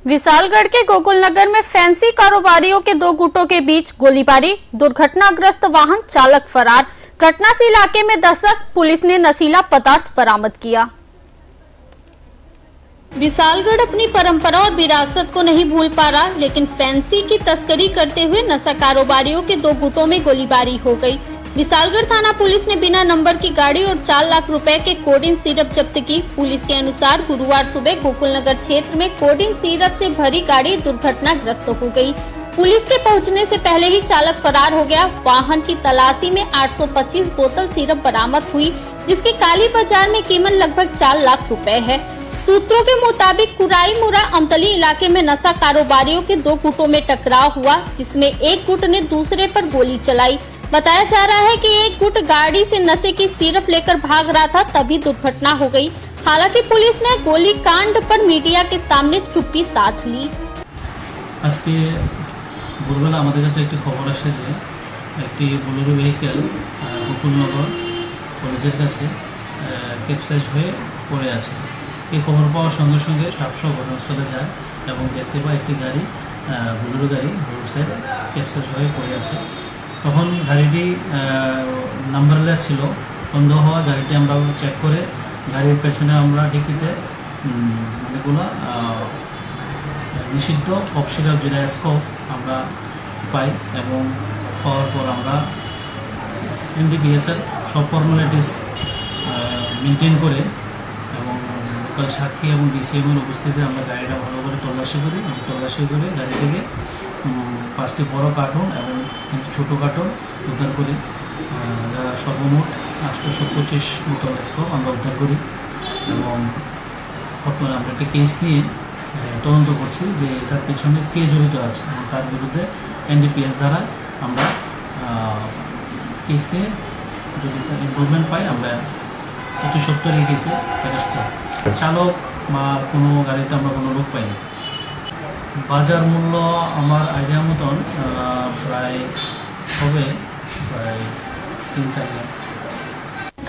विशालगढ़ के गोकुल नगर में फैंसी कारोबारियों के दो गुटों के बीच गोलीबारी, दुर्घटनाग्रस्त वाहन चालक फरार। घटना से इलाके में दस्तक, पुलिस ने नशीला पदार्थ बरामद किया। विशालगढ़ अपनी परंपरा और विरासत को नहीं भूल पा रहा, लेकिन फैंसी की तस्करी करते हुए नशा कारोबारियों के दो गुटों में गोलीबारी हो गई। विशालगढ़ थाना पुलिस ने बिना नंबर की गाड़ी और 4 लाख रुपए के कोडिन सिरप जब्त की। पुलिस के अनुसार गुरुवार सुबह गोकुल नगर क्षेत्र में कोडिन सिरप से भरी गाड़ी दुर्घटनाग्रस्त हो गई। पुलिस के पहुंचने से पहले ही चालक फरार हो गया। वाहन की तलाशी में 825 बोतल सिरप बरामद हुई, जिसकी काली बाजार में कीमत लगभग 4 लाख रुपए है। सूत्रों के मुताबिक कुराईमुरा अमतली इलाके में नशा कारोबारियों के दो गुटों में टकराव हुआ, जिसमें एक गुट ने दूसरे पर गोली चलाई। बताया जा रहा है कि एक गुट गाड़ी से नशे की सिरप लेकर भाग रहा था, तभी दुर्घटना हो गई। हालांकि पुलिस ने गोली कांड पर मीडिया के सामने चुप्पी साध ली। আজকে ভোরবেলা আমাদের কাছে একটি খবর আসে যে একটি বোলেরো ভেহিকেল গোকুলনগর কলেজের কাছে ক্যাপসাইজ হয়ে পড়ে আছে। এই খবর পাওয়ার সঙ্গে সঙ্গে সাতশো ঘটনাস্থলে যায় এবং দেখতে পায় একটি গাড়ি, বোলেরো গাড়ি রোড সাইডে ক্যাপসাইজ হয়ে পড়ে আছে। তখন গাড়িটি নাম্বারলেস ছিল। সন্দেহ হওয়া গাড়িটি আমরা চেক করে গাড়ির পেছনে আমরা ডিকিতে অনেকগুলো নিষিদ্ধ কফ সিরাপ যেটা স্কোপ আমরা পাই এবং পাওয়ার পর আমরা এনডিপিএসের সব ফর্মালিটিস মেনটেন করে এবং সাক্ষী এবং ডিসিএমের উপস্থিতিতে আমরা গাড়িটা ভালো করে তল্লাশি করি এবং তল্লাশি করে গাড়ি থেকে 5টি বড় কার্টন এবং ছোটো কার্টন উদ্ধার করি। সর্বমোট 825 বোতল স্কোপ আমরা উদ্ধার করি এবং বর্তমানে আমরা একটা কেস নিয়ে তদন্ত করছি যে তার পিছনে কে জড়িত আছে এবং তার বিরুদ্ধে এনডিপিএস দ্বারা আমরা কেস নিয়ে যদি ইমপ্রুভমেন্ট পাই আমরা অতি সত্তর এই কেসে অ্যারেস্ট করি। চালক বা কোনো গাড়িতে আমরা কোনো লোক পাইনি। বাজার মূল্য আমার আইডিয়া মতন প্রায় হবে প্রায় 3-4 লাখ।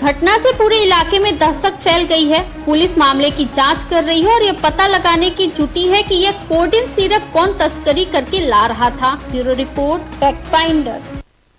घटना से पूरे इलाके में दहशत फैल गई है। पुलिस मामले की जांच कर रही है और ये पता लगाने की जुटी है कि यह कोडिन सिरप कौन तस्करी करके ला रहा था। Bureau report, fact finder.